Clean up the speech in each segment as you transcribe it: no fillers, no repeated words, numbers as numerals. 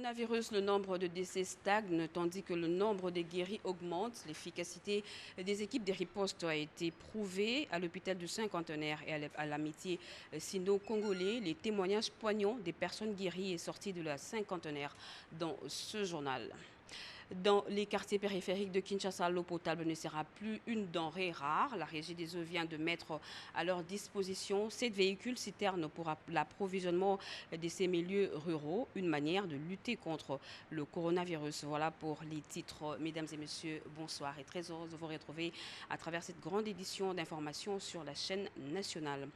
coronavirus, le nombre de décès stagne tandis que le nombre de guéris augmente. L'efficacité des équipes de riposte a été prouvée à l'hôpital du Cinquantenaire et à l'amitié sino-congolais. Les témoignages poignants des personnes guéries et sorties de la Cinquantenaire dans ce journal. Dans les quartiers périphériques de Kinshasa, l'eau potable ne sera plus une denrée rare. La Régie des eaux vient de mettre à leur disposition 7 véhicules citernes pour l'approvisionnement de ces milieux ruraux, une manière de lutter contre le coronavirus. Voilà pour les titres. Mesdames et messieurs, bonsoir et très heureuse de vous retrouver à travers cette grande édition d'information sur la chaîne nationale.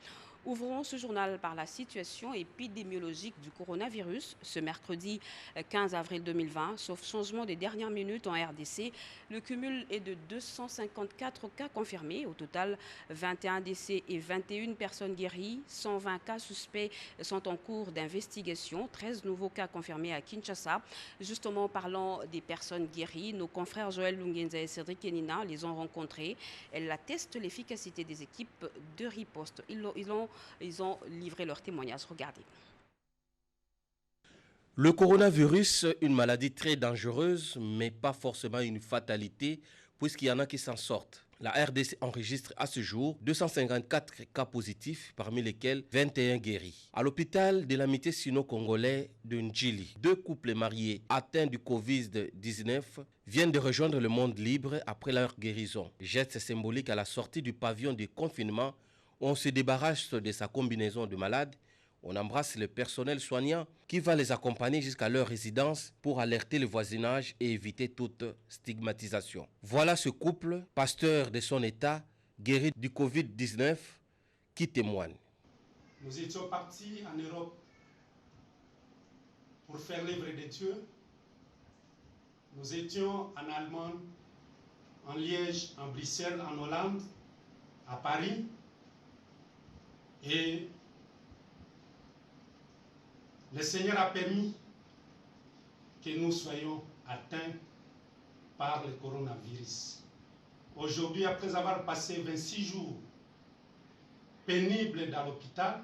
Ouvrons ce journal par la situation épidémiologique du coronavirus. Ce mercredi 15 avril 2020, sauf changement des dernières minutes en RDC, le cumul est de 254 cas confirmés. Au total, 21 décès et 21 personnes guéries. 120 cas suspects sont en cours d'investigation. 13 nouveaux cas confirmés à Kinshasa. Justement, parlant des personnes guéries, nos confrères Joël Lungenza et Cédric Kenina les ont rencontrés. Elles attestent l'efficacité des équipes de riposte. Ils ont livré leur témoignage. Regardez. Le coronavirus, une maladie très dangereuse, mais pas forcément une fatalité, puisqu'il y en a qui s'en sortent. La RDC enregistre à ce jour 254 cas positifs, parmi lesquels 21 guéris. À l'hôpital de l'amitié sino-congolais de Ndjili, 2 couples mariés atteints du Covid-19 viennent de rejoindre le monde libre après leur guérison. Geste symbolique à la sortie du pavillon de confinement, on se débarrasse de sa combinaison de malade. On embrasse le personnel soignant qui va les accompagner jusqu'à leur résidence pour alerter le voisinage et éviter toute stigmatisation. Voilà ce couple, pasteur de son état, guéri du Covid-19, qui témoigne. Nous étions partis en Europe pour faire l'œuvre de Dieu. Nous étions en Allemagne, en Liège, en Bruxelles, en Hollande, à Paris. Et le Seigneur a permis que nous soyons atteints par le coronavirus. Aujourd'hui, après avoir passé 26 jours pénibles dans l'hôpital,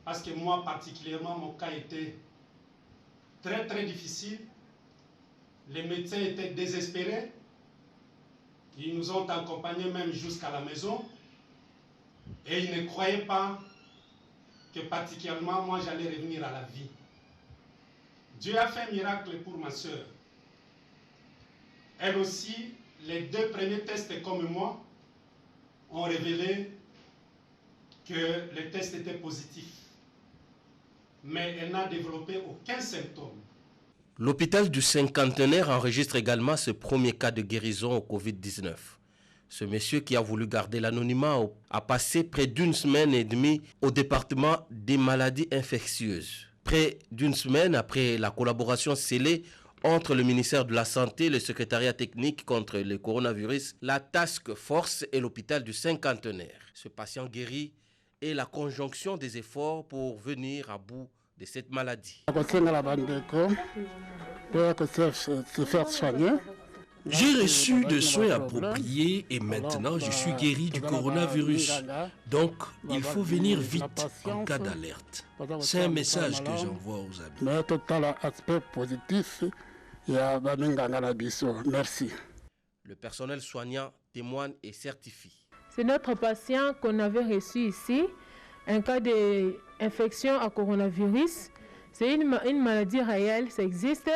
parce que moi particulièrement, mon cas était très très difficile, les médecins étaient désespérés, ils nous ont accompagnés même jusqu'à la maison, et ils ne croyaient pas que particulièrement moi j'allais revenir à la vie. Dieu a fait un miracle pour ma sœur. Elle aussi, les 2 premiers tests comme moi ont révélé que les tests étaient positifs. Mais elle n'a développé aucun symptôme. L'hôpital du Cinquantenaire enregistre également ce premier cas de guérison au Covid-19. Ce monsieur qui a voulu garder l'anonymat a passé près d'1 semaine et demie au département des maladies infectieuses. Près d'1 semaine après la collaboration scellée entre le ministère de la Santé, le secrétariat technique contre le coronavirus, la Task Force et l'hôpital du Cinquantenaire. Ce patient guéri est la conjonction des efforts pour venir à bout de cette maladie. J'ai reçu des soins appropriés et maintenant je suis guéri du coronavirus. Donc, il faut venir vite en cas d'alerte. C'est un message que j'envoie aux amis. Merci. Le personnel soignant témoigne et certifie. C'est notre patient qu'on avait reçu ici, un cas d'infection à coronavirus. C'est une maladie réelle, ça existe.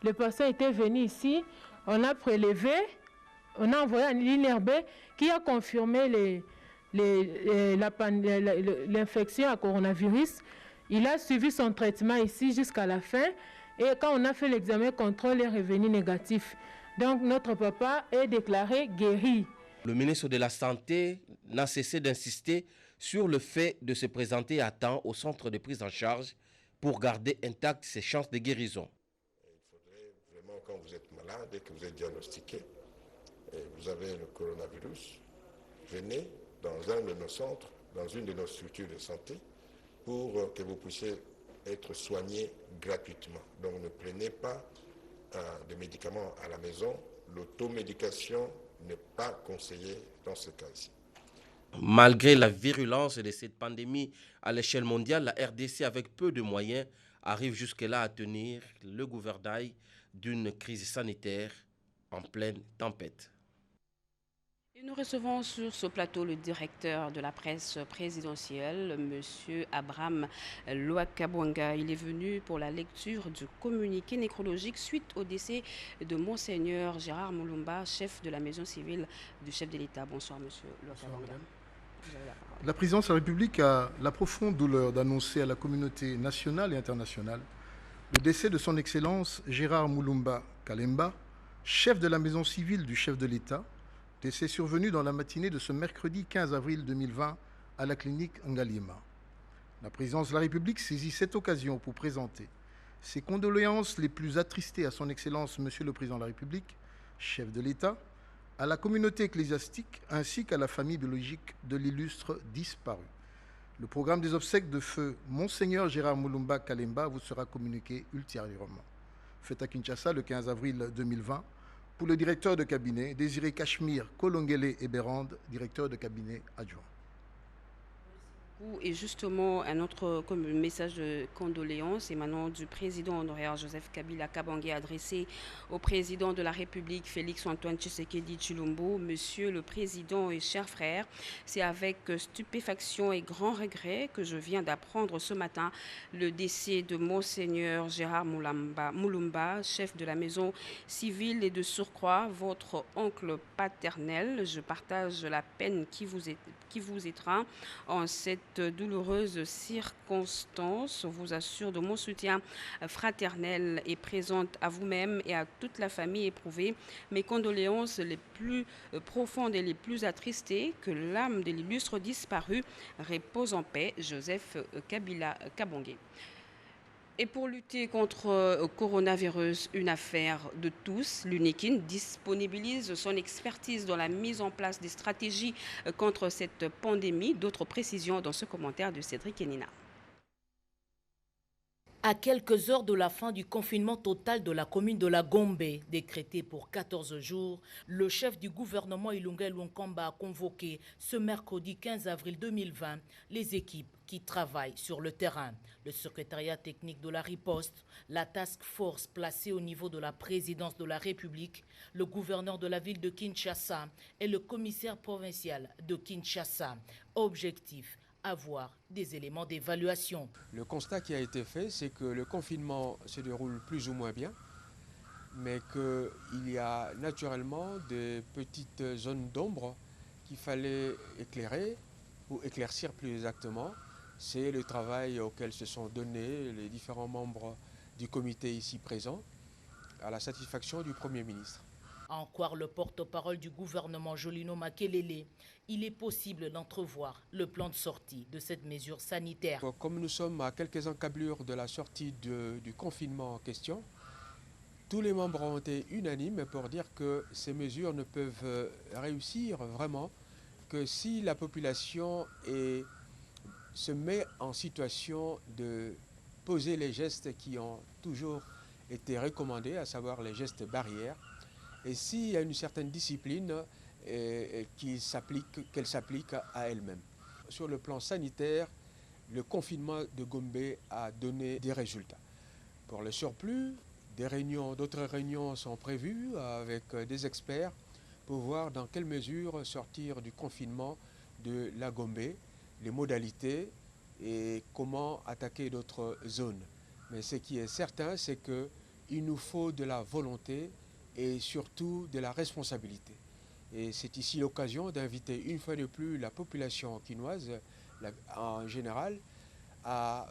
Le patient était venu ici. On a prélevé, on a envoyé un INRB qui a confirmé l'infection à coronavirus. Il a suivi son traitement ici jusqu'à la fin. Et quand on a fait l'examen contrôle, il est revenu négatif. Donc notre papa est déclaré guéri. Le ministre de la Santé n'a cessé d'insister sur le fait de se présenter à temps au centre de prise en charge pour garder intactes ses chances de guérison. Quand vous êtes malade et que vous êtes diagnostiqué, et vous avez le coronavirus, venez dans un de nos centres, dans une de nos structures de santé, pour que vous puissiez être soigné gratuitement. Donc ne prenez pas de médicaments à la maison. L'automédication n'est pas conseillée dans ce cas-ci. Malgré la virulence de cette pandémie à l'échelle mondiale, la RDC, avec peu de moyens, arrive jusque-là à tenir le gouvernail d'une crise sanitaire en pleine tempête. Et nous recevons sur ce plateau le directeur de la presse présidentielle, M. Abraham Loakabwanga. Il est venu pour la lecture du communiqué nécrologique suite au décès de Monseigneur Gérard Moulumba, chef de la maison civile du chef de l'État. Bonsoir, M. Loakabwanga. La présidence de la République a la profonde douleur d'annoncer à la communauté nationale et internationale le décès de son Excellence Gérard Moulumba Kalemba, chef de la maison civile du chef de l'État, décès survenu dans la matinée de ce mercredi 15 avril 2020 à la clinique Ngaliema. La présidence de la République saisit cette occasion pour présenter ses condoléances les plus attristées à son Excellence Monsieur le Président de la République, chef de l'État, à la communauté ecclésiastique ainsi qu'à la famille biologique de l'illustre disparu. Le programme des obsèques de feu Monseigneur Gérard Moulumba Kalemba vous sera communiqué ultérieurement. Fait à Kinshasa le 15 avril 2020 pour le directeur de cabinet Désiré Cachemire Kolongele Eberande, directeur de cabinet adjoint. Et justement, un autre message de condoléances émanant du président honoraire Joseph Kabila Kabange adressé au président de la République Félix Antoine Tshisekedi Tshilombo. Monsieur le président et chers frères, c'est avec stupéfaction et grand regret que je viens d'apprendre ce matin le décès de Monseigneur Gérard Moulumba, chef de la maison civile et de surcroît votre oncle paternel. Je partage la peine qui vous étreint en cette douloureuse circonstance. On vous assure de mon soutien fraternel et présente à vous-même et à toute la famille éprouvée. Mes condoléances les plus profondes et les plus attristées. Que l'âme de l'illustre disparu repose en paix. Joseph Kabila Kabange. Et pour lutter contre le coronavirus, une affaire de tous, l'UNIKIN disponibilise son expertise dans la mise en place des stratégies contre cette pandémie. D'autres précisions dans ce commentaire de Cédric Enina. À quelques heures de la fin du confinement total de la commune de la Gombe, décrété pour 14 jours, le chef du gouvernement Ilunga Lunkamba a convoqué ce mercredi 15 avril 2020 les équipes qui travaillent sur le terrain. Le secrétariat technique de la riposte, la task force placée au niveau de la présidence de la République, le gouverneur de la ville de Kinshasa et le commissaire provincial de Kinshasa. Objectif: avoir des éléments d'évaluation. Le constat qui a été fait, c'est que le confinement se déroule plus ou moins bien, mais qu'il y a naturellement des petites zones d'ombre qu'il fallait éclairer, ou éclaircir plus exactement. C'est le travail auquel se sont donnés les différents membres du comité ici présents, à la satisfaction du Premier ministre. À en croire le porte-parole du gouvernement Jolino Makelele, il est possible d'entrevoir le plan de sortie de cette mesure sanitaire. Comme nous sommes à quelques encablures de la sortie du confinement en question, tous les membres ont été unanimes pour dire que ces mesures ne peuvent réussir vraiment que si la population se met en situation de poser les gestes qui ont toujours été recommandés, à savoir les gestes barrières, et s'il y a une certaine discipline qu'elle s'applique à elle-même. Sur le plan sanitaire, le confinement de Gombe a donné des résultats. Pour le surplus, d'autres réunions sont prévues avec des experts pour voir dans quelle mesure sortir du confinement de la Gombe, les modalités et comment attaquer d'autres zones. Mais ce qui est certain, c'est qu'il nous faut de la volonté et surtout de la responsabilité. Et c'est ici l'occasion d'inviter une fois de plus la population quinoise en général à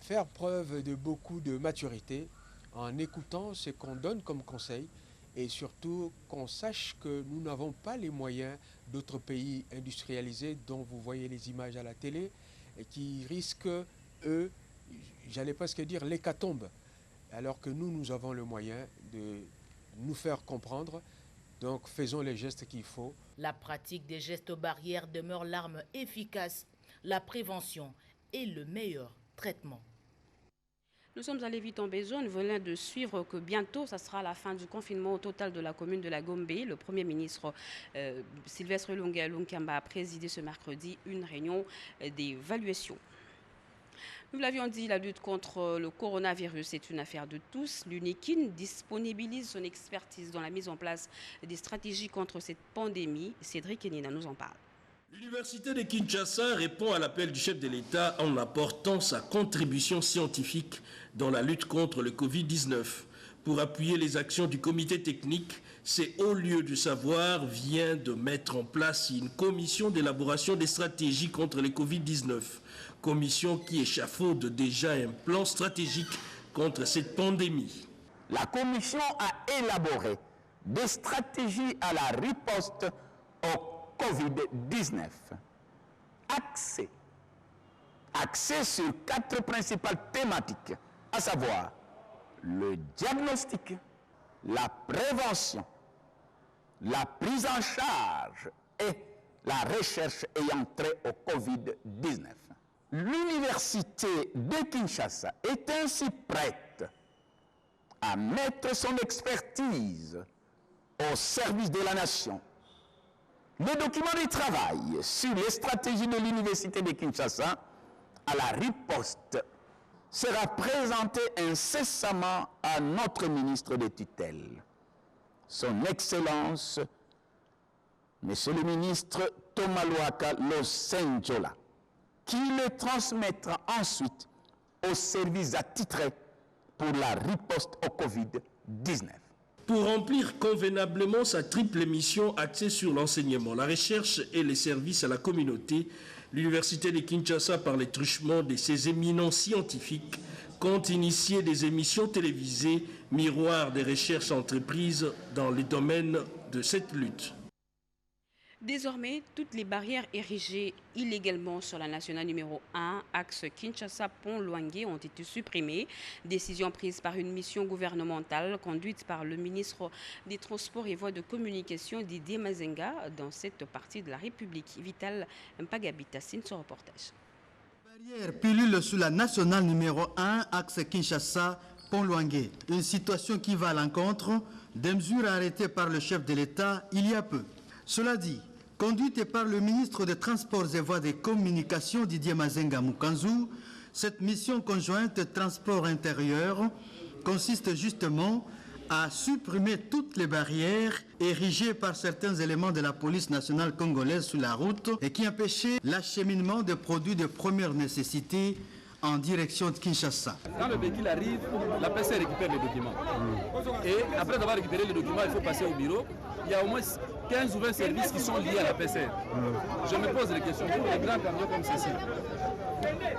faire preuve de beaucoup de maturité en écoutant ce qu'on donne comme conseil et surtout qu'on sache que nous n'avons pas les moyens d'autres pays industrialisés dont vous voyez les images à la télé et qui risquent, eux, j'allais presque dire l'hécatombe, alors que nous avons le moyen de nous faire comprendre. Donc faisons les gestes qu'il faut. La pratique des gestes barrières demeure l'arme efficace. La prévention est le meilleur traitement. Nous sommes allés vite en besoin. Nous venons de suivre que bientôt, ça sera la fin du confinement au total de la commune de la Gombe. Le Premier ministre Sylvestre Ilunga Lunkamba a présidé ce mercredi une réunion d'évaluation. Nous l'avions dit, la lutte contre le coronavirus est une affaire de tous. L'UNIKIN disponibilise son expertise dans la mise en place des stratégies contre cette pandémie. Cédric Enina nous en parle. L'Université de Kinshasa répond à l'appel du chef de l'État en apportant sa contribution scientifique dans la lutte contre le Covid-19. Pour appuyer les actions du comité technique, ces hauts lieux du savoir vient de mettre en place une commission d'élaboration des stratégies contre le Covid-19. Commission qui échafaude déjà un plan stratégique contre cette pandémie. La commission a élaboré des stratégies à la riposte au Covid-19, axées sur 4 principales thématiques, à savoir le diagnostic, la prévention, la prise en charge et la recherche ayant trait au Covid-19. L'Université de Kinshasa est ainsi prête à mettre son expertise au service de la nation. Le document de travail sur les stratégies de l'Université de Kinshasa à la riposte sera présenté incessamment à notre ministre de tutelle, son Excellence, Monsieur le ministre Thomas Louaka Losenjola, qui le transmettra ensuite au service attitré pour la riposte au Covid-19. Pour remplir convenablement sa triple mission axée sur l'enseignement, la recherche et les services à la communauté, l'Université de Kinshasa, par les truchements de ses éminents scientifiques, compte initier des émissions télévisées, miroirs des recherches entreprises dans les domaines de cette lutte. Désormais, toutes les barrières érigées illégalement sur la nationale numéro 1, axe Kinshasa-Pont-Luangue, ont été supprimées. Décision prise par une mission gouvernementale conduite par le ministre des Transports et Voies de Communication, Didier Mazenga, dans cette partie de la République. Vital Mpagabitassine, ce reportage. Barrière pilule sur la nationale numéro 1, axe Kinshasa-Pont-Luangue. Une situation qui va à l'encontre des mesures arrêtées par le chef de l'État il y a peu. Cela dit, conduite par le ministre des Transports et Voies des Communications, Didier Mazenga Mukanzu, cette mission conjointe transport intérieur consiste justement à supprimer toutes les barrières érigées par certains éléments de la police nationale congolaise sur la route et qui empêchaient l'acheminement de produits de première nécessité en direction de Kinshasa. Quand le véhicule arrive, la PC récupère les documents. Et après avoir récupéré les documents, il faut passer au bureau. Il y a au moins 15 ou 20 services qui sont liés à la PCR. Je me pose des questions pour les grands camions comme ceci.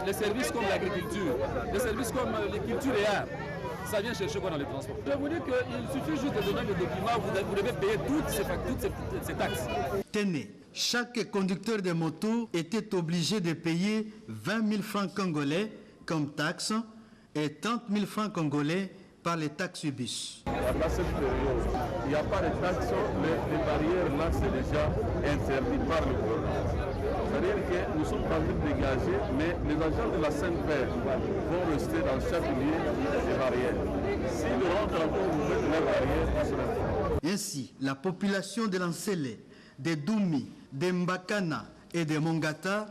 Les services comme l'agriculture, les services comme les cultures et arts, ça vient chercher quoi dans les transports? Je vous dis qu'il suffit juste de donner le document, vous devez payer toutes ces taxes. Tenez, chaque conducteur de moto était obligé de payer 20 000 francs congolais comme taxe et 30 000 francs congolais par les taxes bus. À cette période, il n'y a pas de taxes, les barrières là c'est déjà interdit par le gouvernement. C'est-à-dire que nous sommes en train de dégager, mais les agents de la Sainte-Père vont rester dans chaque lieu des barrières. S'ils rentrent encore au niveau de la barrière, ils seront. Ainsi, la population de Lansele, de Doumi, de Mbakana et de Mongata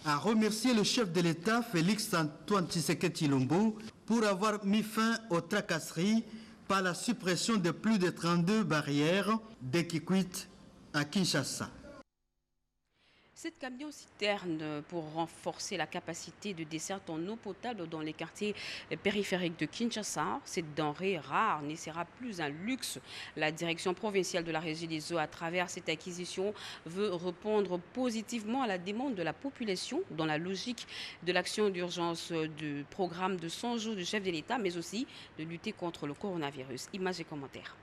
a remercié le chef de l'État, Félix Antoine Tshisekedi Tshilombo, pour avoir mis fin aux tracasseries par la suppression de plus de 32 barrières d'Ekikwit à Kinshasa. Cette camion-citerne pour renforcer la capacité de desserte en eau potable dans les quartiers périphériques de Kinshasa, cette denrée rare ne sera plus un luxe. La direction provinciale de la Régie des eaux, à travers cette acquisition, veut répondre positivement à la demande de la population dans la logique de l'action d'urgence du programme de 100 jours du chef de l'État, mais aussi de lutter contre le coronavirus. Images et commentaires.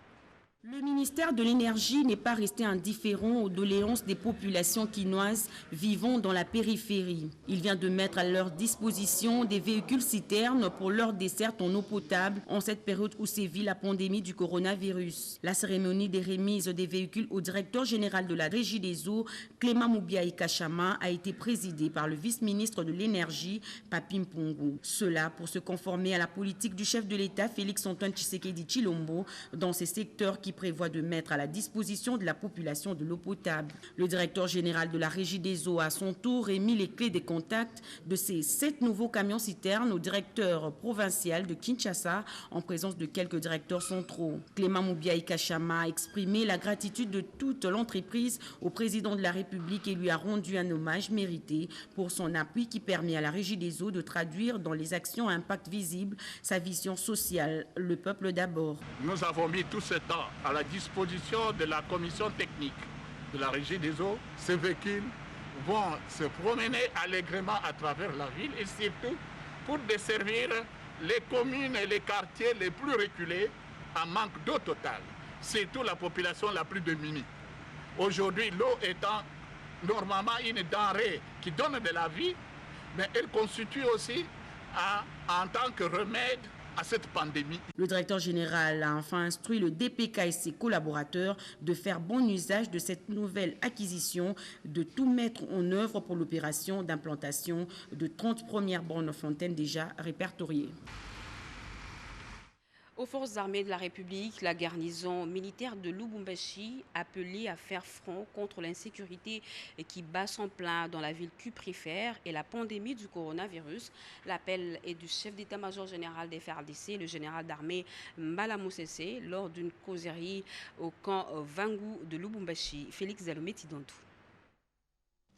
Le ministère de l'Énergie n'est pas resté indifférent aux doléances des populations quinoises vivant dans la périphérie. Il vient de mettre à leur disposition des véhicules citernes pour leur desserte en eau potable en cette période où sévit la pandémie du coronavirus. La cérémonie des remises des véhicules au directeur général de la Régie des eaux, Clément Moubiaï Kachama, a été présidée par le vice-ministre de l'Énergie, Papi Mpongo. Cela pour se conformer à la politique du chef de l'État, Félix Antoine Tshisekedi Tshilombo, dans ces secteurs qui qui prévoit de mettre à la disposition de la population de l'eau potable. Le directeur général de la Régie des eaux, à son tour, émis les clés des contacts de ces 7 nouveaux camions-citernes au directeur provincial de Kinshasa, en présence de quelques directeurs centraux. Clément Moubiaï Kachama a exprimé la gratitude de toute l'entreprise au président de la République et lui a rendu un hommage mérité pour son appui qui permet à la Régie des eaux de traduire dans les actions à impact visible sa vision sociale, le peuple d'abord. Nous avons mis tout ce temps à la disposition de la commission technique de la Régie des eaux. Ces véhicules vont se promener allègrement à travers la ville et surtout pour desservir les communes et les quartiers les plus reculés en manque d'eau totale, surtout la population la plus démunie. Aujourd'hui, l'eau étant normalement une denrée qui donne de la vie, mais elle constitue aussi en tant que remède à cette pandémie. Le directeur général a enfin instruit le DPK et ses collaborateurs de faire bon usage de cette nouvelle acquisition, de tout mettre en œuvre pour l'opération d'implantation de 30 premières bornes fontaines déjà répertoriées. Aux forces armées de la République, la garnison militaire de Lubumbashi, appelée à faire front contre l'insécurité qui bat son plein dans la ville cuprifère et la pandémie du coronavirus. L'appel est du chef d'état-major général des FARDC, le général d'armée Mbala Moussessé, lors d'une causerie au camp Vangu de Lubumbashi. Félix Zalomé-Tidontou.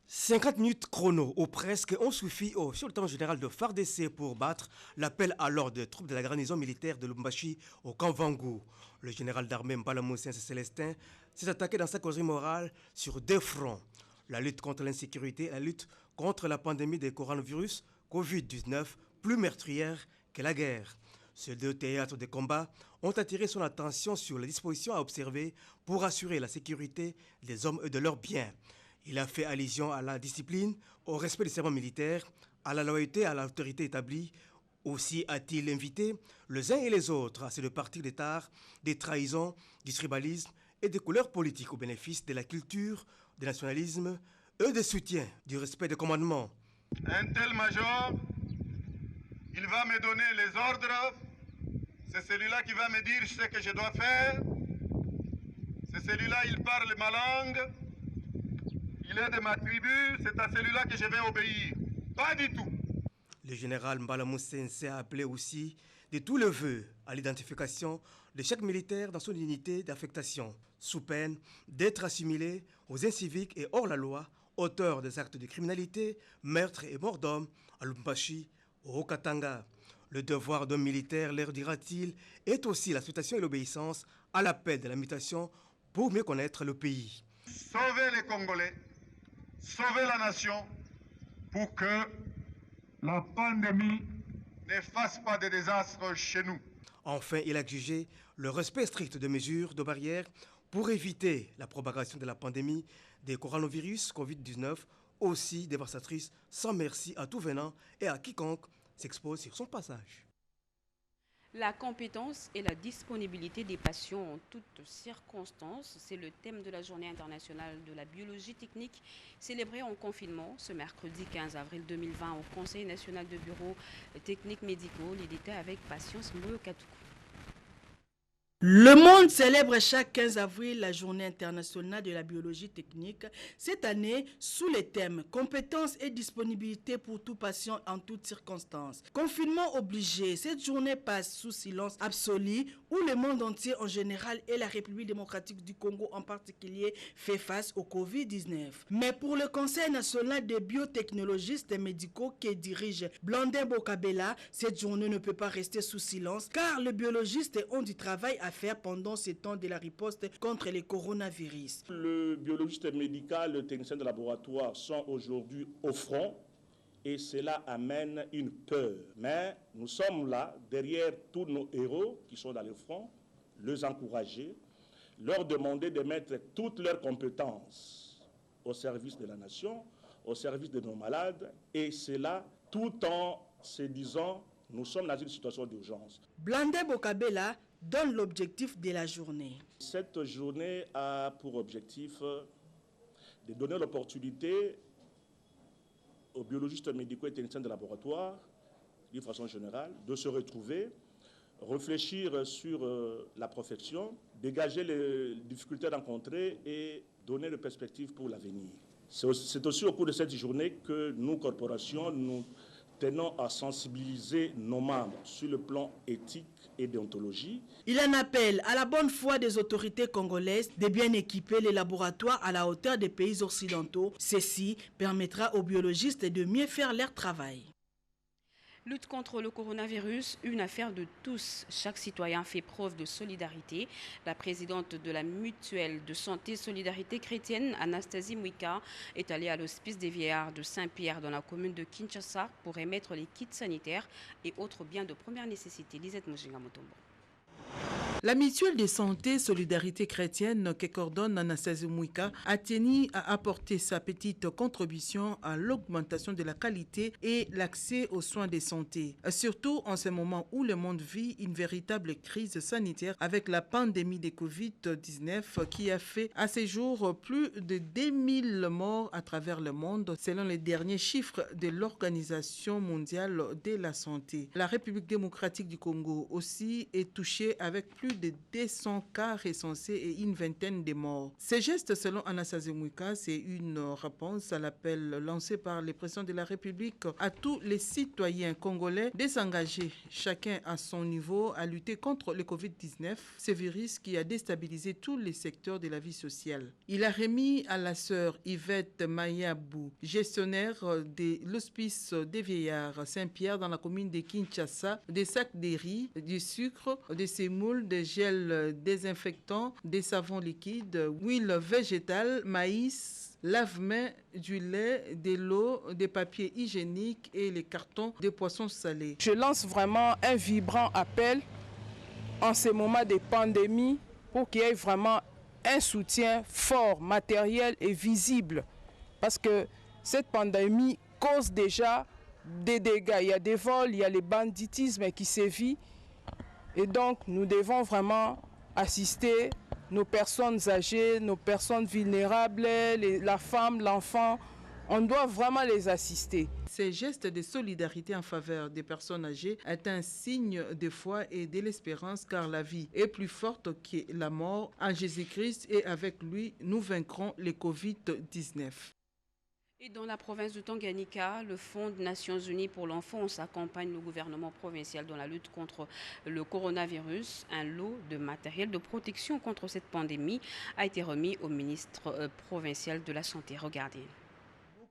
50 minutes chrono ou presque ont suffi au sultan général de FARDC pour battre l'appel à l'ordre des troupes de la garnison militaire de Lubumbashi au camp Vangu. Le général d'armée Mbala Moussessé Célestin s'est attaqué dans sa causerie morale sur 2 fronts. La lutte contre l'insécurité et la lutte contre la pandémie des coronavirus Covid-19, plus meurtrière que la guerre. Ces 2 théâtres de combat ont attiré son attention sur les dispositions à observer pour assurer la sécurité des hommes et de leurs biens. Il a fait allusion à la discipline, au respect des serments militaires, à la loyauté à l'autorité établie. Aussi a-t-il invité les uns et les autres à se départir des tares, des trahisons, du tribalisme et des couleurs politiques au bénéfice de la culture, du nationalisme et du soutien du respect des commandements. Un tel major, il va me donner les ordres, c'est celui-là qui va me dire ce que je dois faire, c'est celui-là, il parle ma langue. Il est de ma tribu, c'est à celui-là que je vais obéir. Pas du tout. Le général Mbala Moussessé a appelé aussi de tous les vœux à l'identification de chaque militaire dans son unité d'affectation, sous peine d'être assimilé aux inciviques et hors la loi, auteurs des actes de criminalité, meurtres et morts d'hommes à Lubumbashi, au Haut-Katanga. Le devoir d'un militaire, leur dira-t-il, est aussi l'acceptation et l'obéissance à l'appel de la mutation pour mieux connaître le pays. Sauver les Congolais, sauver la nation pour que la pandémie ne fasse pas de désastre chez nous. Enfin, il a exigé le respect strict des mesures de barrière pour éviter la propagation de la pandémie des coronavirus Covid-19, aussi dévastatrice, sans merci à tout venant et à quiconque s'expose sur son passage. La compétence et la disponibilité des patients en toutes circonstances, c'est le thème de la Journée internationale de la biologie technique célébrée en confinement ce mercredi 15 avril 2020 au Conseil national de bureaux techniques médicaux. Il était avec Patience Moyokatoukou. Le monde célèbre chaque 15 avril la Journée internationale de la biologie technique, cette année sous les thèmes compétences et disponibilité pour tout patient en toutes circonstances. Confinement obligé, cette journée passe sous silence absolu où le monde entier en général et la République démocratique du Congo en particulier fait face au Covid-19. Mais pour le Conseil national des biotechnologistes médicaux que dirige Blandin Bokabela, cette journée ne peut pas rester sous silence car les biologistes ont du travail à faire pendant ces temps de la riposte contre les coronavirus. Le biologiste médical, le technicien de laboratoire sont aujourd'hui au front et cela amène une peur. Mais nous sommes là, derrière tous nos héros qui sont dans le front, les encourager, leur demander de mettre toutes leurs compétences au service de la nation, au service de nos malades, et cela tout en se disant, nous sommes dans une situation d'urgence. Blandin Bokabela donne l'objectif de la journée. Cette journée a pour objectif de donner l'opportunité aux biologistes médicaux et techniciens de laboratoire, d'une façon générale, de se retrouver réfléchir sur la profession, dégager les difficultés rencontrées et donner des perspectives pour l'avenir. C'est aussi au cours de cette journée que nous, corporations, nous tenons à sensibiliser nos membres sur le plan éthique et déontologie. Il en appelle à la bonne foi des autorités congolaises de bien équiper les laboratoires à la hauteur des pays occidentaux. Ceci permettra aux biologistes de mieux faire leur travail. Lutte contre le coronavirus, une affaire de tous. Chaque citoyen fait preuve de solidarité. La présidente de la mutuelle de santé Solidarité chrétienne, Anastasie Mwika, est allée à l'hospice des vieillards de Saint-Pierre dans la commune de Kinshasa pour émettre les kits sanitaires et autres biens de première nécessité. Lisette Mojinga Motombo. La mutuelle de santé Solidarité chrétienne que coordonne Anastasie Mwika a tenu à apporter sa petite contribution à l'augmentation de la qualité et l'accès aux soins de santé. Surtout en ce moment où le monde vit une véritable crise sanitaire avec la pandémie de Covid-19 qui a fait à ce jour plus de 2000 morts à travers le monde selon les derniers chiffres de l'Organisation mondiale de la santé. La République démocratique du Congo aussi est touchée avec plus de 200 cas recensés et une vingtaine de morts. Ces gestes, selon Anastasie Mwika, c'est une réponse à l'appel lancé par le président de la République à tous les citoyens congolais de s'engager, chacun à son niveau, à lutter contre le Covid-19, ce virus qui a déstabilisé tous les secteurs de la vie sociale. Il a remis à la sœur Yvette Mayabou, gestionnaire de l'hospice des vieillards Saint-Pierre dans la commune de Kinshasa, des sacs de riz, du sucre, des sémoules, des gels désinfectants, des savons liquides, huile végétale, maïs, lave-mains, du lait, de l'eau, des papiers hygiéniques et les cartons de poissons salés. Je lance vraiment un vibrant appel en ces moments de pandémie pour qu'il y ait vraiment un soutien fort, matériel et visible. Parce que cette pandémie cause déjà des dégâts. Il y a des vols, il y a le banditisme qui sévit. Et donc, nous devons vraiment assister nos personnes âgées, nos personnes vulnérables, la femme, l'enfant. On doit vraiment les assister. Ces gestes de solidarité en faveur des personnes âgées est un signe de foi et de l'espérance car la vie est plus forte que la mort en Jésus-Christ et avec lui, nous vaincrons le Covid-19. Et dans la province de Tanganyika, le Fonds des Nations Unies pour l'enfance accompagne le gouvernement provincial dans la lutte contre le coronavirus. Un lot de matériel de protection contre cette pandémie a été remis au ministre provincial de la Santé. Regardez.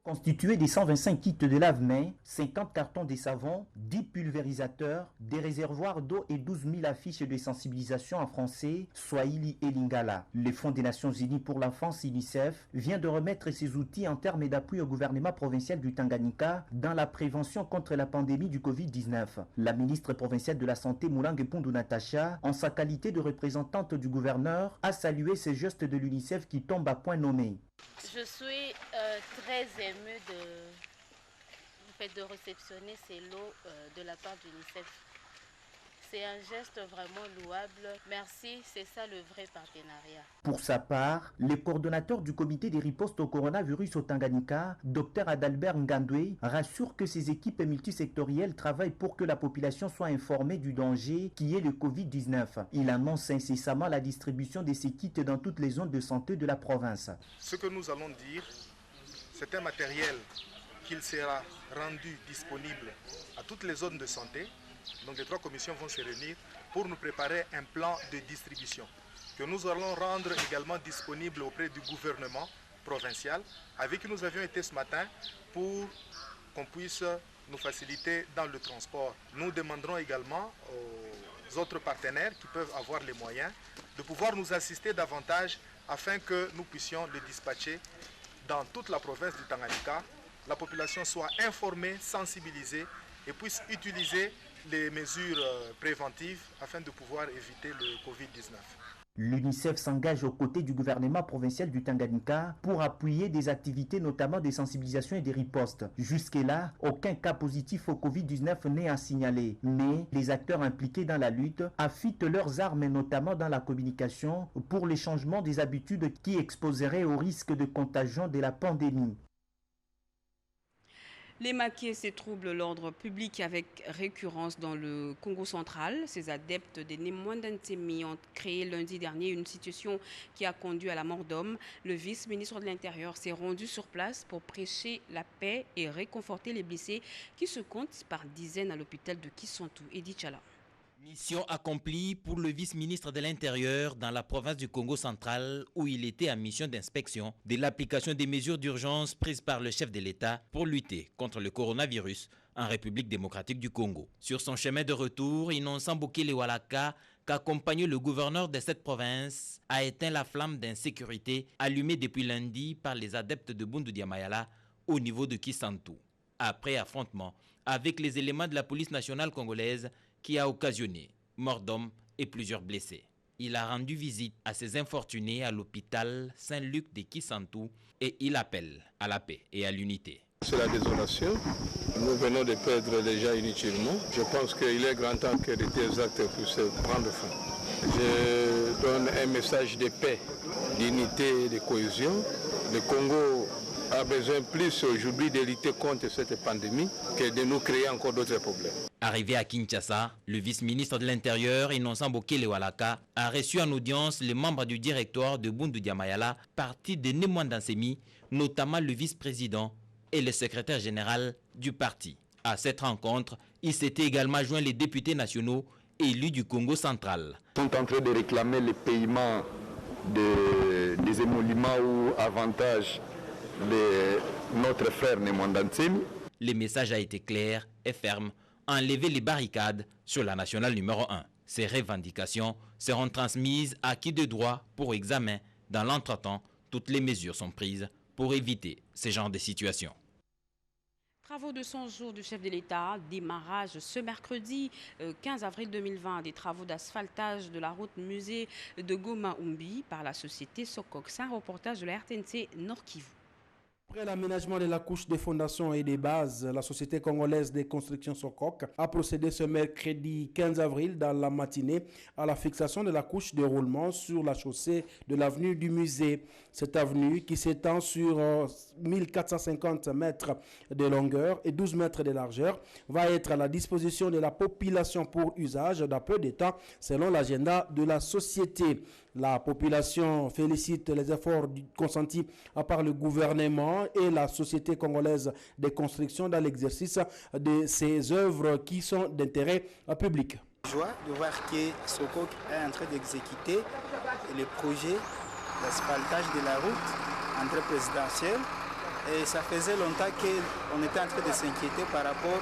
Constitué des 125 kits de lave-mains, 50 cartons de savon, 10 pulvérisateurs, des réservoirs d'eau et 12 000 affiches de sensibilisation en français, Swahili et Lingala. Le Fonds des Nations Unies pour l'enfance, UNICEF, vient de remettre ses outils en termes d'appui au gouvernement provincial du Tanganyika dans la prévention contre la pandémie du Covid-19. La ministre provinciale de la Santé, Moulang Pundu Natacha, en sa qualité de représentante du gouverneur, a salué ces gestes de l'UNICEF qui tombent à point nommé. Je suis très émue de réceptionner ces lots de la part d'UNICEF. C'est un geste vraiment louable. Merci, c'est ça le vrai partenariat. Pour sa part, le coordonnateur du comité des ripostes au coronavirus au Tanganyika, Dr Adalbert Ngandwe, rassure que ces équipes multisectorielles travaillent pour que la population soit informée du danger qui est le Covid-19. Il annonce incessamment la distribution de ces kits dans toutes les zones de santé de la province. Ce que nous allons dire, c'est un matériel qui sera rendu disponible à toutes les zones de santé. Donc les 3 commissions vont se réunir pour nous préparer un plan de distribution que nous allons rendre également disponible auprès du gouvernement provincial avec qui nous avions été ce matin pour qu'on puisse nous faciliter dans le transport. Nous demanderons également aux autres partenaires qui peuvent avoir les moyens de pouvoir nous assister davantage afin que nous puissions le dispatcher dans toute la province du Tanganyika. La population soit informée, sensibilisée et puisse utiliser les mesures préventives afin de pouvoir éviter le Covid-19. L'UNICEF s'engage aux côtés du gouvernement provincial du Tanganyika pour appuyer des activités notamment de sensibilisation et de ripostes. Jusque-là, aucun cas positif au Covid-19 n'est à signaler. Mais les acteurs impliqués dans la lutte affûtent leurs armes, notamment dans la communication, pour les changements des habitudes qui exposeraient au risque de contagion de la pandémie. Les maquis troublent l'ordre public avec récurrence dans le Congo central. Ces adeptes des Nemwandantemi ont créé lundi dernier une situation qui a conduit à la mort d'hommes. Le vice-ministre de l'Intérieur s'est rendu sur place pour prêcher la paix et réconforter les blessés qui se comptent par dizaines à l'hôpital de Kisantu. Edi Chala. Mission accomplie pour le vice-ministre de l'Intérieur dans la province du Congo central où il était en mission d'inspection de l'application des mesures d'urgence prises par le chef de l'État pour lutter contre le coronavirus en République démocratique du Congo. Sur son chemin de retour, Innocent Bokele Walaka, qu'accompagnait le gouverneur de cette province, a éteint la flamme d'insécurité allumée depuis lundi par les adeptes de Bundu Diamayala au niveau de Kisantu. Après affrontement avec les éléments de la police nationale congolaise qui a occasionné mort d'hommes et plusieurs blessés. Il a rendu visite à ces infortunés à l'hôpital Saint-Luc de Kisantu et il appelle à la paix et à l'unité. C'est la désolation. Nous venons de perdre les gens inutilement. Je pense qu'il est grand temps que de tels actes puissent prendre fin. Je donne un message de paix, d'unité et de cohésion. Le Congo a besoin plus aujourd'hui de lutter contre cette pandémie que de nous créer encore d'autres problèmes. Arrivé à Kinshasa, le vice-ministre de l'Intérieur, Innocent Bokele Walaka, a reçu en audience les membres du directoire de Bundu Diamayala, parti de Nemwandantemi, notamment le vice-président et le secrétaire général du parti. À cette rencontre, il s'était également joint les députés nationaux élus du Congo central. Ils sont en train de réclamer le paiement des émoluments ou avantages de notre frère Nemwandantemi. Le message a été clair et ferme. Enlever les barricades sur la nationale numéro 1. Ces revendications seront transmises à qui de droit pour examen. Dans l'entretemps, toutes les mesures sont prises pour éviter ce genre de situation. Travaux de 100 jours du chef de l'État, démarrage ce mercredi 15 avril 2020 des travaux d'asphaltage de la route musée de Goma-Umbi par la société Sokok. C'est un reportage de la RTNC Nord-Kivu. Après l'aménagement de la couche des fondations et des bases, la société congolaise des constructions Sokok a procédé ce mercredi 15 avril dans la matinée à la fixation de la couche de roulement sur la chaussée de l'avenue du musée. Cette avenue qui s'étend sur 1450 mètres de longueur et 12 mètres de largeur va être à la disposition de la population pour usage dans peu de temps selon l'agenda de la société. La population félicite les efforts consentis par le gouvernement et la société congolaise des constructions dans l'exercice de ces œuvres qui sont d'intérêt public. Joie de voir que Sokok est en train d'exécuter le projet d'asphaltage de la route entre présidentielle et ça faisait longtemps qu'on était en train de s'inquiéter par rapport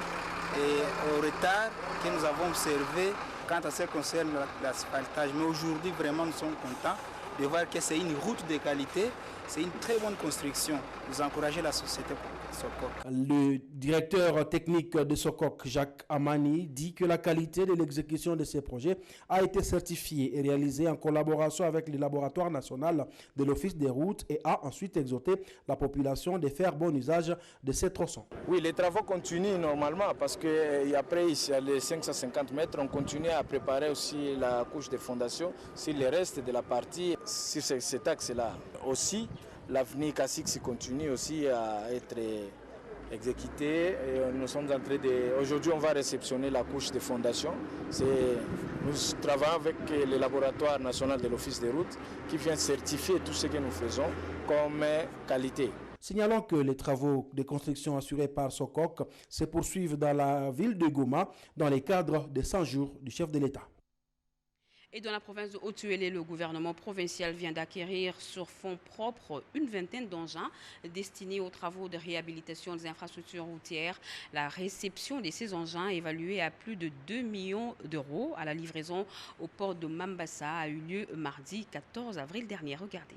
au retard que nous avons observé quant à ce qui concerne l'asphaltage. Mais aujourd'hui, vraiment, nous sommes contents de voir que c'est une route de qualité, c'est une très bonne construction. Nous encourageons la société Sokok. Le directeur technique de Sokok, Jacques Amani, dit que la qualité de l'exécution de ces projets a été certifiée et réalisée en collaboration avec le laboratoire national de l'Office des routes et a ensuite exhorté la population de faire bon usage de ces tronçons. Oui, les travaux continuent normalement parce qu'après, ici, à les 550 mètres, on continue à préparer aussi la couche de fondation sur le reste de la partie, sur cet axe-là. Aussi, l'avenue Kassix continue aussi à être exécutée. Et nous sommes en train de... Aujourd'hui, on va réceptionner la couche de fondation. Nous travaillons avec le laboratoire national de l'Office des routes qui vient certifier tout ce que nous faisons comme qualité. Signalons que les travaux de construction assurés par Sokok se poursuivent dans la ville de Goma dans le cadre des 100 jours du chef de l'État. Et dans la province de Haut-Uélé, le gouvernement provincial vient d'acquérir sur fonds propres une vingtaine d'engins destinés aux travaux de réhabilitation des infrastructures routières. La réception de ces engins, évaluée à plus de 2 millions d'euros à la livraison au port de Mambasa, a eu lieu mardi 14 avril dernier. Regardez.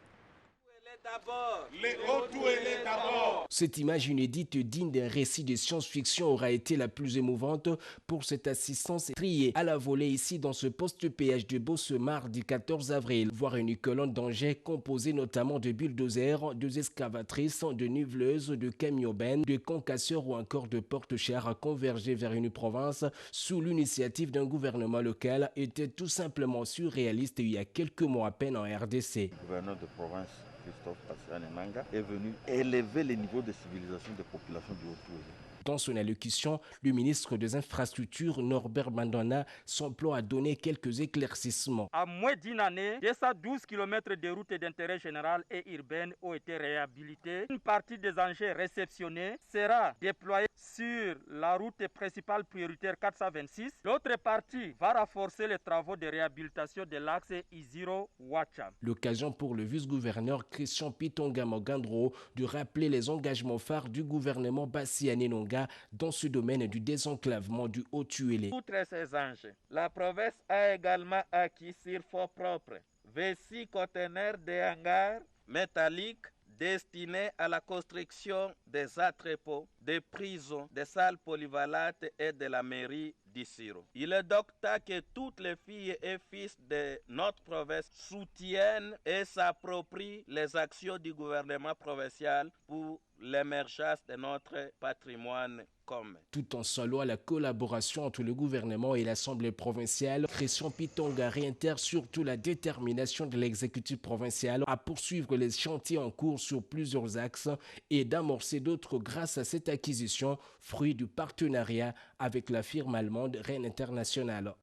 Cette image inédite digne d'un récit de science-fiction aura été la plus émouvante pour cette assistance triée à la volée ici dans ce poste péage de Beau ce mardi 14 avril. Voir une colonne d'engins composée notamment de bulldozers, de excavatrices, de niveleuses, de camions-bennes, de concasseurs ou encore de porte-chars converger vers une province sous l'initiative d'un gouvernement local était tout simplement surréaliste il y a quelques mois à peine en RDC. Le gouverneur de province Christophe Passiane Manga est venu élever les niveaux de civilisation des populations du Haut-Uélé. Dans son allocution, le ministre des Infrastructures, Norbert Mandona, s'emploie à donner quelques éclaircissements. À moins d'une année, 212 km de routes d'intérêt général et urbaine ont été réhabilités. Une partie des engins réceptionnés sera déployée sur la route principale prioritaire 426. L'autre partie va renforcer les travaux de réhabilitation de l'axe Iziro-Ouacha. L'occasion pour le vice-gouverneur Christian Pitonga Mogandro de rappeler les engagements phares du gouvernement Bassiané-Nonga dans ce domaine du désenclavement du Haut-Tuélé. Outre ces enjeux, la province a également acquis sur fonds propres 26 conteneurs de hangars métalliques destinés à la construction des entrepôts, des prisons, des salles polyvalentes et de la mairie d'Issiro. Il est donc temps que toutes les filles et fils de notre province soutiennent et s'approprient les actions du gouvernement provincial pour l'émergence de notre patrimoine commun. Tout en saluant la collaboration entre le gouvernement et l'Assemblée provinciale, Christian Pitonga réitère surtout la détermination de l'exécutif provincial à poursuivre les chantiers en cours sur plusieurs axes et d'amorcer d'autres grâce à cette acquisition, fruit du partenariat avec la firme allemande Rennes International.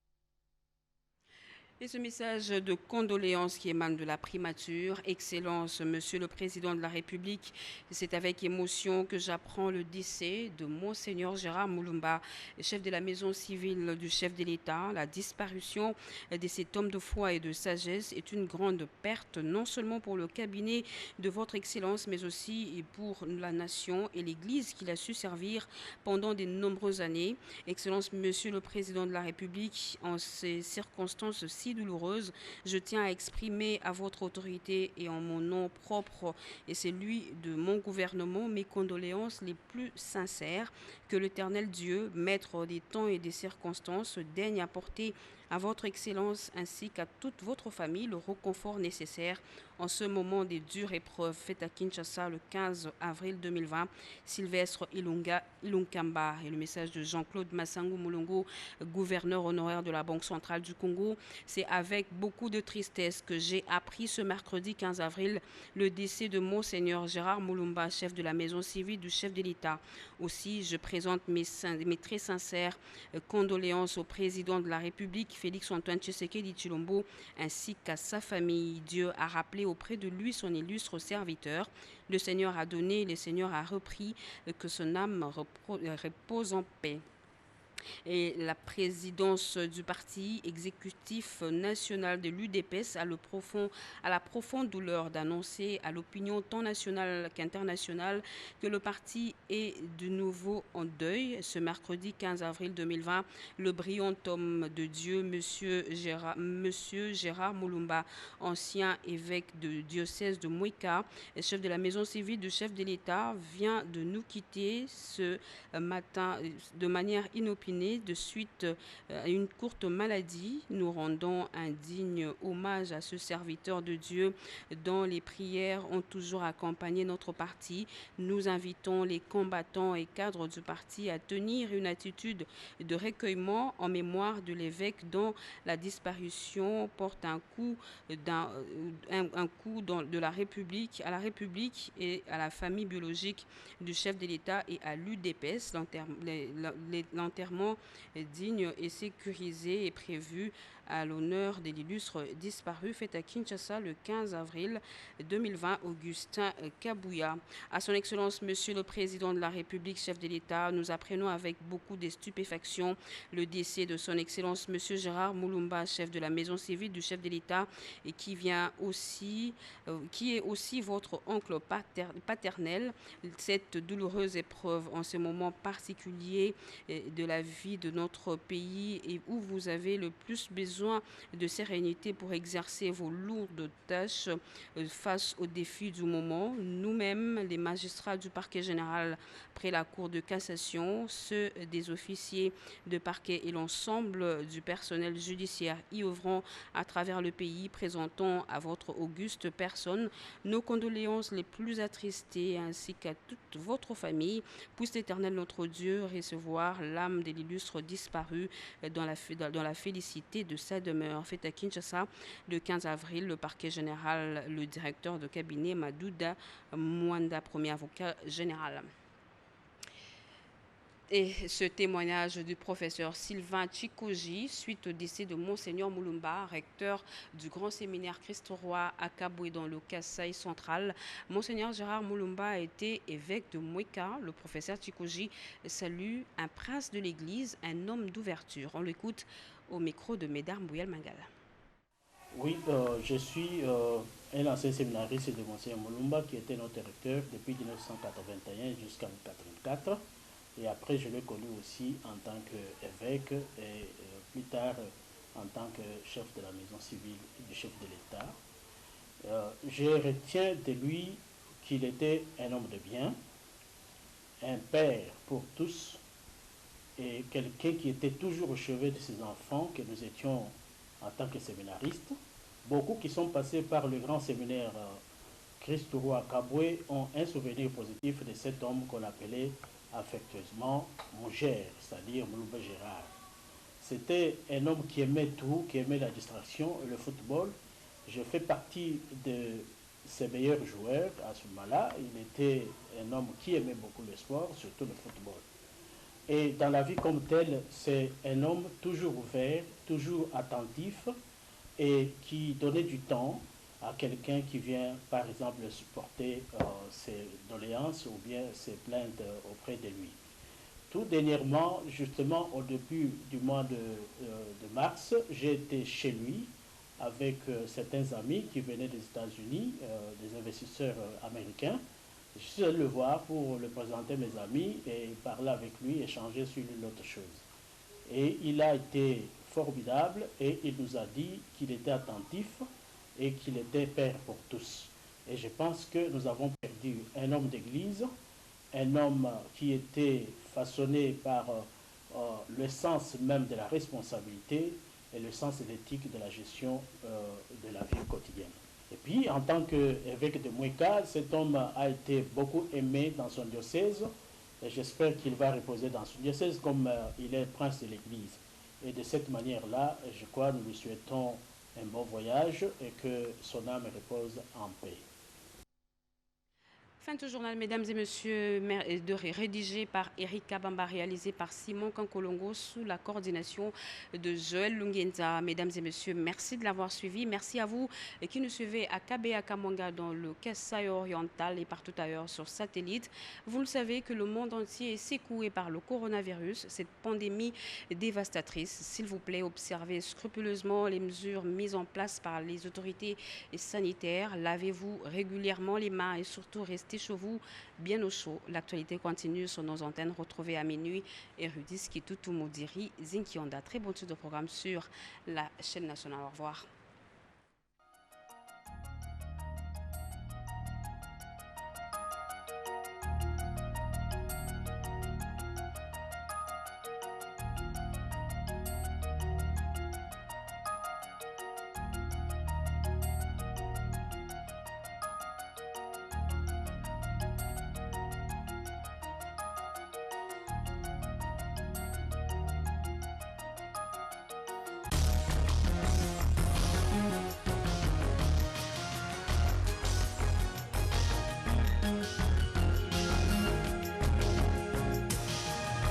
Et ce message de condoléances qui émane de la primature, Excellence, Monsieur le Président de la République, c'est avec émotion que j'apprends le décès de Monseigneur Gérard Moulumba, chef de la maison civile du chef de l'État. La disparition de cet homme de foi et de sagesse est une grande perte, non seulement pour le cabinet de votre Excellence, mais aussi pour la nation et l'Église qu'il a su servir pendant de nombreuses années. Excellence, Monsieur le Président de la République, en ces circonstances si douloureuse, je tiens à exprimer à votre autorité et en mon nom propre et celui de mon gouvernement mes condoléances les plus sincères. Que l'Éternel Dieu, maître des temps et des circonstances, daigne apporter à votre Excellence ainsi qu'à toute votre famille le réconfort nécessaire en ce moment des dures épreuves faites à Kinshasa le 15 avril 2020. Sylvestre Ilunkamba. Et le message de Jean-Claude Massango Moulongo, gouverneur honoraire de la Banque centrale du Congo. C'est avec beaucoup de tristesse que j'ai appris ce mercredi 15 avril le décès de Monseigneur Gérard Moulumba, chef de la maison civile du chef de l'État. Aussi, je présente mes très sincères condoléances au président de la République, Félix-Antoine Tshisekedi Tshilombo, ainsi qu'à sa famille. Dieu a rappelé auprès de lui son illustre serviteur. Le Seigneur a donné, le Seigneur a repris, que son âme repose en paix. Et la présidence du parti exécutif national de l'UDPS a la profonde douleur d'annoncer à l'opinion tant nationale qu'internationale que le parti est de nouveau en deuil. Ce mercredi 15 avril 2020, le brillant homme de Dieu, Monsieur Gérard Moulumba, ancien évêque de diocèse de Mouika, chef de la maison civile du chef de l'État, vient de nous quitter ce matin de manière inopinée de suite à une courte maladie. Nous rendons un digne hommage à ce serviteur de Dieu dont les prières ont toujours accompagné notre parti. Nous invitons les combattants et cadres du parti à tenir une attitude de recueillement en mémoire de l'évêque dont la disparition porte un coup de la République, à la République et à la famille biologique du chef de l'État et à l'UDPS. L'enterrement digne et sécurisé est prévu à l'honneur de l'illustre disparu fait à Kinshasa le 15 avril 2020, Augustin Kabouya. À son Excellence, Monsieur le Président de la République, chef de l'État, nous apprenons avec beaucoup de stupéfaction le décès de son Excellence, Monsieur Gérard Moulumba, chef de la maison civile du chef de l'État et qui est aussi votre oncle paternel. Cette douloureuse épreuve en ce moment particulier de la vie de notre pays et où vous avez le plus besoin de sérénité pour exercer vos lourdes tâches face aux défis du moment. Nous-mêmes, les magistrats du parquet général près la Cour de cassation, ceux des officiers de parquet et l'ensemble du personnel judiciaire y œuvrant à travers le pays, présentons à votre auguste personne nos condoléances les plus attristées ainsi qu'à toute votre famille. Puisse l'Éternel notre Dieu recevoir l'âme de l'illustre disparu dans la félicité de sa demeure. Fait à Kinshasa le 15 avril, le parquet général, le directeur de cabinet Madouda Mwanda, premier avocat général. Et ce témoignage du professeur Sylvain Chikoji suite au décès de Monseigneur Moulumba, recteur du grand séminaire Christ-Roi à Kaboué dans le Kasaï central. Monseigneur Gérard Moulumba a été évêque de Mouika. Le professeur Chikoji salue un prince de l'église, un homme d'ouverture. On l'écoute au micro de Médard Mbouyal Mangala. Oui, je suis un ancien séminariste de Monseigneur Moulumba qui était notre recteur depuis 1981 jusqu'en 1984. Et après, je l'ai connu aussi en tant qu'évêque et plus tard en tant que chef de la maison civile du chef de l'État. Je retiens de lui qu'il était un homme de bien, un père pour tous et quelqu'un qui était toujours au chevet de ses enfants, que nous étions en tant que séminaristes. Beaucoup qui sont passés par le grand séminaire Christ-Roi à Kaboué ont un souvenir positif de cet homme qu'on appelait affectueusement Mougère, c'est-à-dire Moulumba Gérard. C'était un homme qui aimait tout, qui aimait la distraction et le football. Je fais partie de ses meilleurs joueurs à ce moment-là. Il était un homme qui aimait beaucoup le sport, surtout le football. Et dans la vie comme telle, c'est un homme toujours ouvert, toujours attentif et qui donnait du temps à quelqu'un qui vient, par exemple, supporter ses doléances ou bien ses plaintes auprès de lui. Tout dernièrement, justement au début du mois de mars, j'ai été chez lui avec certains amis qui venaient des États-Unis, des investisseurs américains. Je suis allé le voir pour le présenter mes amis et parler avec lui, échanger sur une autre chose. Et il a été formidable et il nous a dit qu'il était attentif et qu'il était père pour tous. Et je pense que nous avons perdu un homme d'église, un homme qui était façonné par le sens même de la responsabilité et le sens de l'éthique de la gestion de la vie quotidienne. Et puis, en tant qu'évêque de Mouika, cet homme a été beaucoup aimé dans son diocèse et j'espère qu'il va reposer dans son diocèse comme il est prince de l'Église. Et de cette manière-là, je crois, nous lui souhaitons un bon voyage et que son âme repose en paix. Fin de ce journal, mesdames et messieurs, rédigé par Eric Kabamba, réalisé par Simon Kankolongo sous la coordination de Joël Lungenza. Mesdames et messieurs, merci de l'avoir suivi. Merci à vous qui nous suivez à Kabé à Kamanga dans le Kasaï oriental et partout ailleurs sur satellite. Vous le savez que le monde entier est secoué par le coronavirus, cette pandémie dévastatrice. S'il vous plaît, observez scrupuleusement les mesures mises en place par les autorités sanitaires. Lavez-vous régulièrement les mains et surtout restez chez vous, bien au chaud. L'actualité continue sur nos antennes. Retrouvez à minuit Erudis Kitutu Modiri Zinkionda. Très bon tour de programme sur la chaîne nationale. Au revoir.